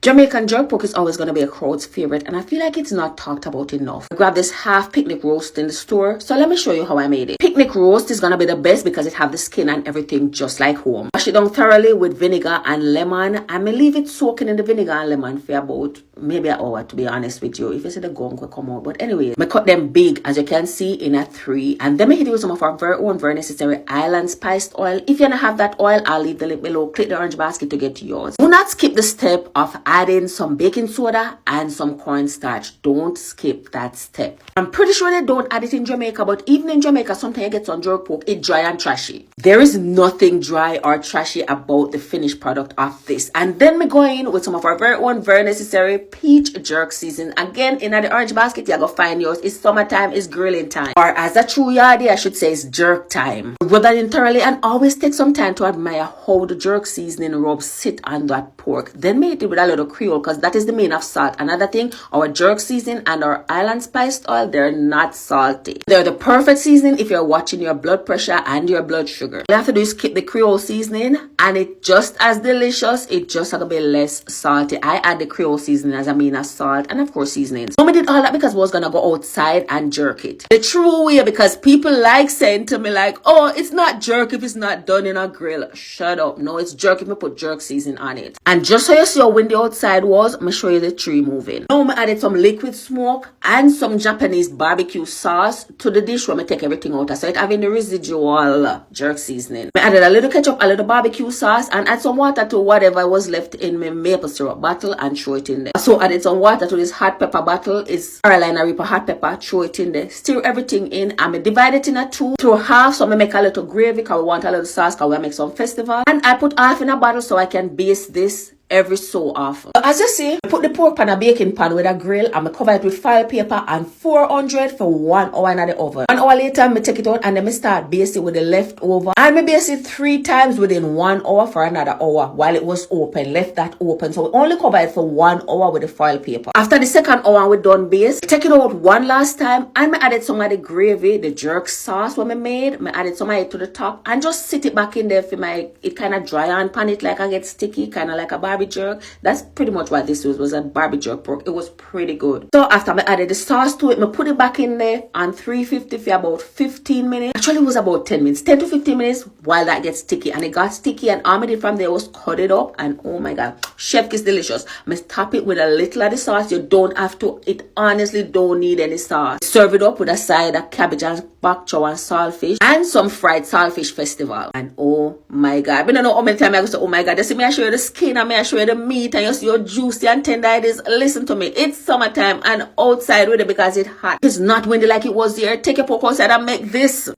Jamaican jerk pork is always going to be a crowd's favorite, and I feel like it's not talked about enough. I grabbed this half picnic roast in the store, so let me show you how I made it. Picnic roast is going to be the best because it have the skin and everything just like home. Wash it down thoroughly with vinegar and lemon, and me leave it soaking in the vinegar and lemon for about maybe an hour, to be honest with you. If you see the gunk will come out. But anyway, me cut them big, as you can see, in a 3, and then me hit it with some of our very own, very necessary island spiced oil. If you don't have that oil, I'll leave the link below. Click the orange basket to get yours. Do not skip the step of adding some baking soda and some cornstarch. Don't skip that step. I'm pretty sure they don't add it in Jamaica, but even in Jamaica, sometimes you get some jerk pork, it's dry and trashy. There is nothing dry or trashy about the finished product of this. And then me go in with some of our very own, very necessary peach jerk season. Again, in the orange basket, you're gonna find yours. It's summertime, it's grilling time. Or as a true yardie, I should say it's jerk time. Rub that in thoroughly and always take some time to admire how the jerk seasoning rub sit on that pork. Then make it with a little Creole, because that is the main of salt. Another thing, our jerk seasoning and our island spiced oil, they're not salty. They're the perfect seasoning if you're watching your blood pressure and your blood sugar. All you have to do is keep the Creole seasoning, and it's just as delicious. It just has to be less salty. I add the Creole seasoning as a mean of salt and of course seasonings. So I did all that because I was gonna go outside and jerk it the true way, because people like saying to me like, oh, it's not jerk if it's not done in a grill. Shut up. No, it's jerk if we put jerk seasoning on it. And just so you see how windy outside was, I'm gonna show you the tree moving. Now I added some liquid smoke and some Japanese barbecue sauce to the dish where I take everything out. So it having the residual jerk seasoning. I added a little ketchup, a little barbecue sauce, and add some water to whatever was left in my maple syrup bottle and throw it in there. So added some water to this hot pepper bottle. It's Carolina Reaper hot pepper. Throw it in there. Stir everything in, and I divide it in a 2 through half. So I make a little gravy because we want a little sauce because we make some festival. And I put half in a bottle so I can baste this every so often. So as you see, I put the pork pan a baking pan with a grill, and I cover it with foil paper and 400 for 1 hour in the oven. 1 hour later, I take it out and then I start basting with the leftover. And I baste it 3 times within 1 hour for another hour while it was open. Left that open. So we only cover it for 1 hour with the foil paper. After the second hour, we're done baste. Take it out one last time, and I added some of the gravy, the jerk sauce what I made. I added some of it to the top and just sit it back in there for it kind of dry on pan it like I get sticky, kind of like a Barbie jerk. That's pretty much what this was a Barbie jerk pork. It was pretty good. So after I added the sauce to it, I put it back in there on 350 for about 15 minutes. Actually, it was about 10 minutes, 10 to 15 minutes while that gets sticky. And it got sticky, and all I did from there was cut it up, and oh my god, chef is delicious. I top it with a little of the sauce. You don't have to. It honestly don't need any sauce. Serve it up with a side of cabbage and bok chow and saltfish and some fried saltfish festival. And oh my god, I don't know how many times I go say, oh my god, you see me I show you the skin, and me I show you the meat, and you see how juicy and tender it is. Listen to me, it's summertime and outside with it because it's hot. It's not windy like it was here. Take your pork outside and make this.